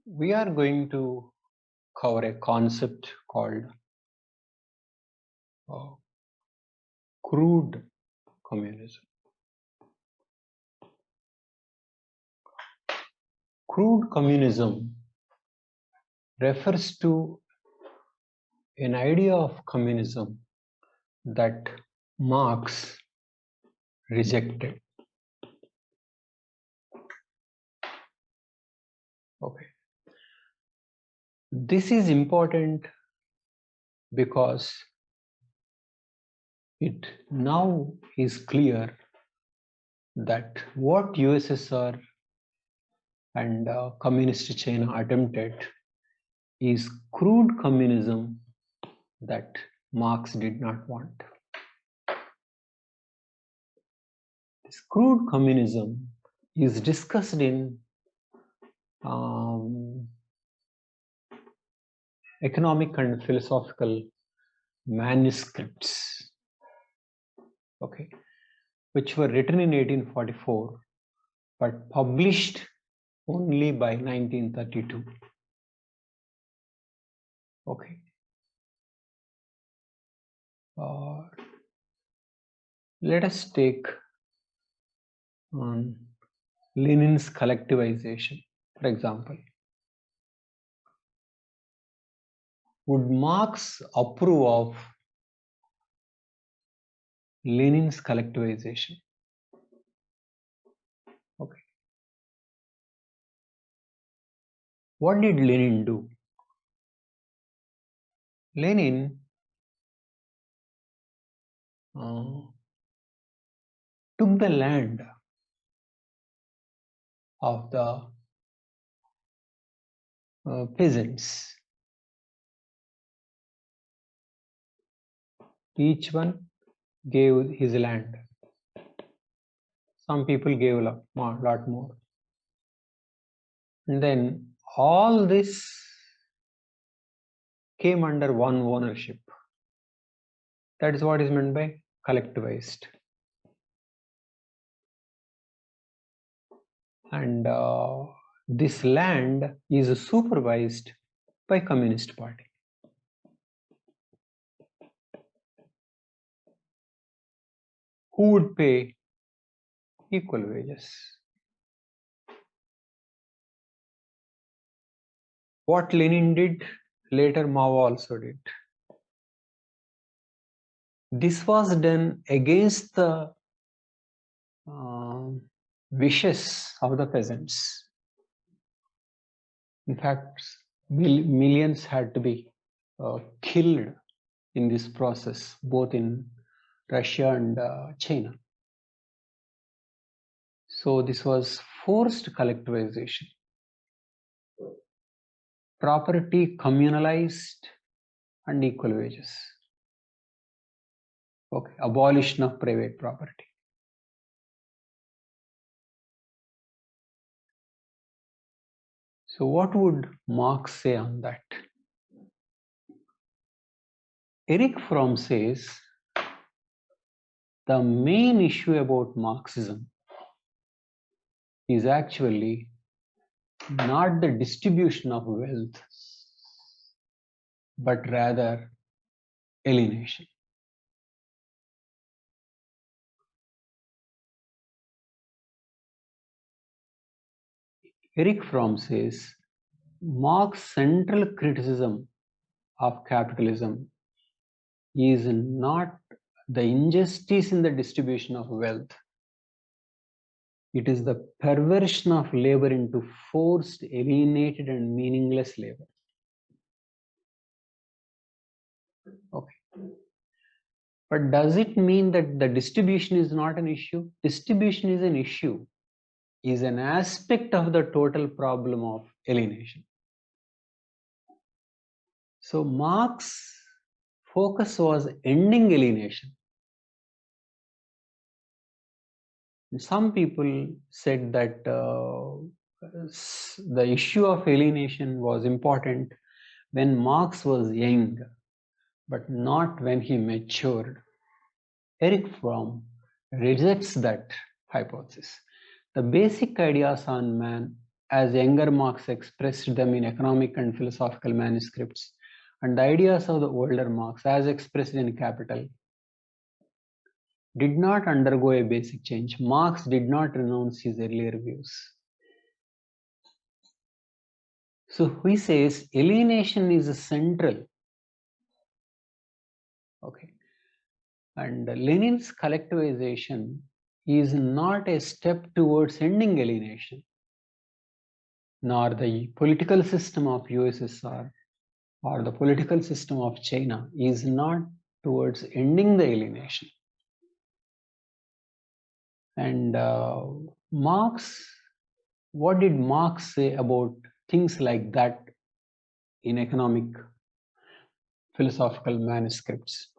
We are going to cover a concept called uh, crude communism. Crude communism refers to an idea of communism that Marx rejected. Okay. This is important because it now is clear that what USSR and communist China attempted is crude communism that Marx did not want. This crude communism is discussed in economic and philosophical manuscripts, okay, which were written in 1844 but published only by 1932. Okay. Let us take Lenin's collectivization, for example. Would Marx approve of Lenin's collectivization? Okay. What did Lenin do? Lenin took the land of the peasants. Each one gave his land. Some people gave a lot more. And then all this came under one ownership. That is what is meant by collectivized. And this land is supervised by Communist Party. Who would pay equal wages? What Lenin did, later Mao also did. This was done against the wishes of the peasants. In fact, millions had to be killed in this process, both in Russia and China. So this was forced collectivization. Property communalized and equal wages. Okay, abolition of private property. So what would Marx say on that? Erich Fromm says the main issue about Marxism is actually not the distribution of wealth, but rather alienation. Erich Fromm says Marx's central criticism of capitalism is not the injustice in the distribution of wealth. It is the perversion of labor into forced, alienated, and meaningless labor. Okay. But does it mean that the distribution is not an issue? Distribution is an issue, is an aspect of the total problem of alienation. So Marx's focus was ending alienation. Some people said that the issue of alienation was important when Marx was young, but not when he matured. Erich Fromm rejects that hypothesis. The basic ideas on man as younger Marx expressed them in economic and philosophical manuscripts, and the ideas of the older Marx, as expressed in Capital, did not undergo a basic change. Marx did not renounce his earlier views. So he says alienation is central. Okay. And Lenin's collectivization is not a step towards ending alienation, nor the political system of USSR or the political system of China is not towards ending the alienation. And Marx, what did Marx say about things like that in economic philosophical manuscripts?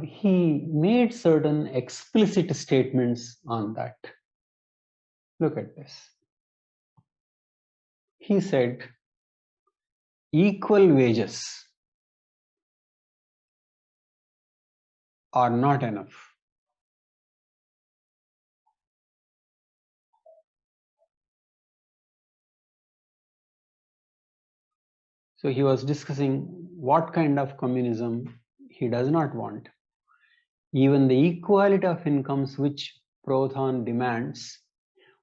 He made certain explicit statements on that. Look at this. He said, equal wages are not enough. So he was discussing what kind of communism he does not want. Even the equality of incomes which Proudhon demands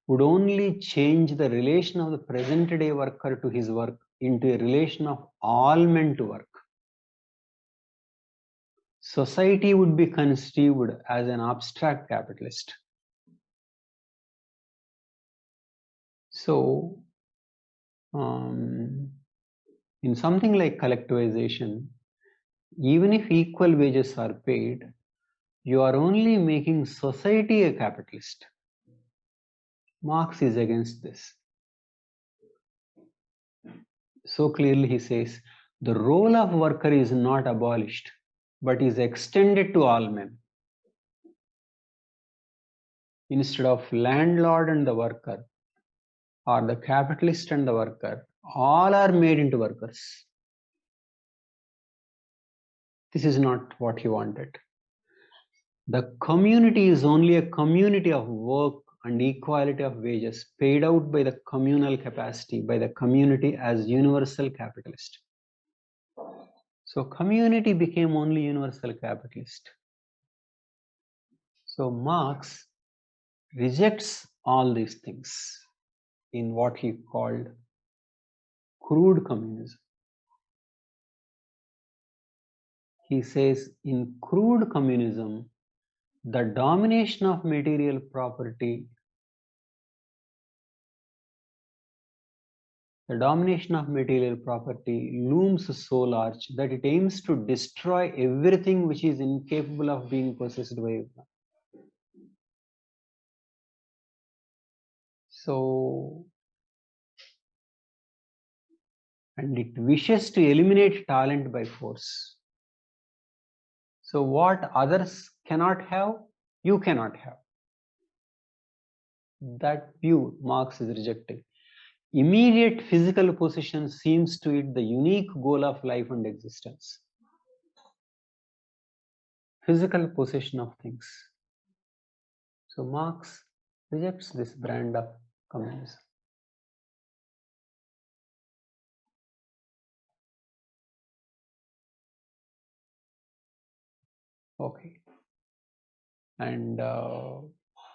would only change the relation of the present day worker to his work into a relation of all men to work. Society would be conceived as an abstract capitalist. So, in something like collectivization, even if equal wages are paid, you are only making society a capitalist. Marx is against this. So clearly he says, the role of worker is not abolished, but is extended to all men. Instead of landlord and the worker, or the capitalist and the worker, all are made into workers. This is not what he wanted. The community is only a community of work and equality of wages paid out by the communal capacity, by the community as universal capitalist. So community became only universal capitalist. So Marx rejects all these things in what he called crude communism. He says in crude communism, the domination of material property, looms so large that it aims to destroy everything which is incapable of being possessed by everyone. So, and it wishes to eliminate talent by force. So what others cannot have, you cannot have. That view Marx is rejecting. Immediate physical possession seems to it the unique goal of life and existence. Physical possession of things. So Marx rejects this brand of communism. Okay. And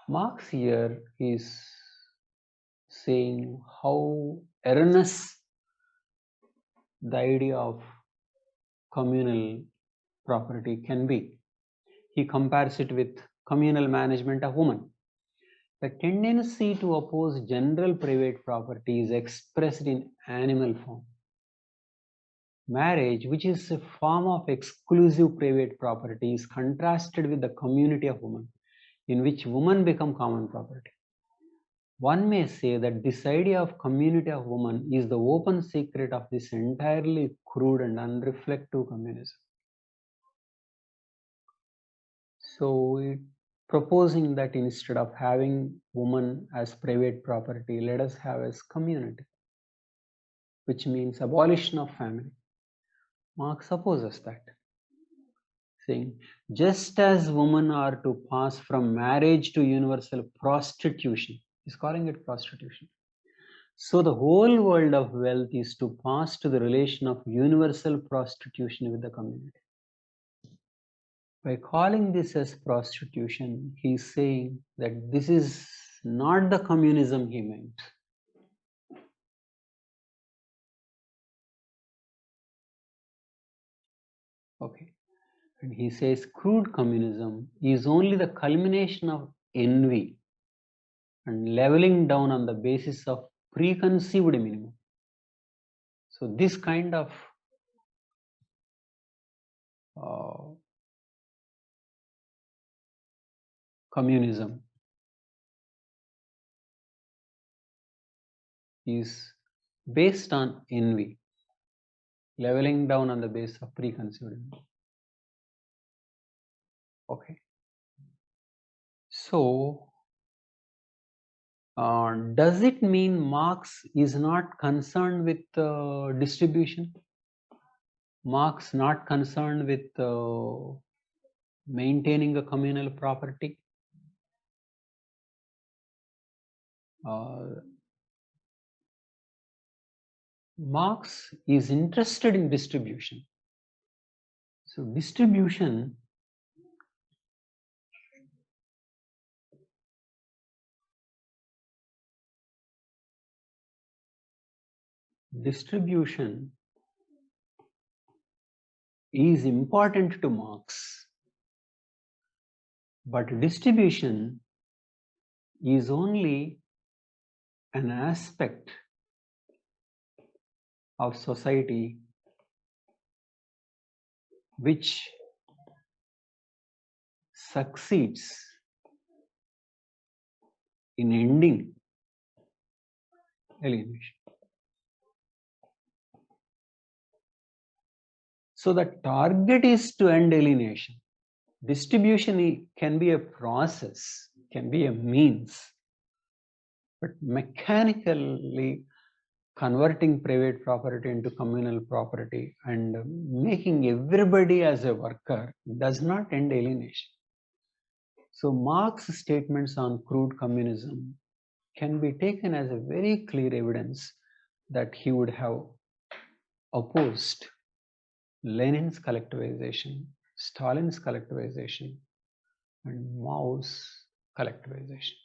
Marx here is saying how erroneous the idea of communal property can be. He compares it with communal management of women. The tendency to oppose general private property is expressed in animal form. Marriage, which is a form of exclusive private property, is contrasted with the community of women, in which women become common property. One may say that this idea of community of women is the open secret of this entirely crude and unreflective communism. So, proposing that instead of having women as private property, let us have as community, which means abolition of family. Marx opposes that, saying, just as women are to pass from marriage to universal prostitution, He's calling it prostitution. So the whole world of wealth is to pass to the relation of universal prostitution with the community. By calling this as prostitution, he is saying that this is not the communism he meant. Okay. And he says crude communism is only the culmination of envy and leveling down on the basis of preconceived minimum. So this kind of communism is based on envy, leveling down on the basis of preconceived minimum. Okay. So does it mean Marx is not concerned with distribution? Marx not concerned with maintaining a communal property? Marx is interested in distribution. So distribution is important to Marx, but distribution is only an aspect of society which succeeds in ending alienation. So the target is to end alienation. Distribution can be a process, can be a means, but mechanically converting private property into communal property and making everybody as a worker does not end alienation. So Marx's statements on crude communism can be taken as a very clear evidence that he would have opposed Lenin's collectivization, Stalin's collectivization, and Mao's collectivization.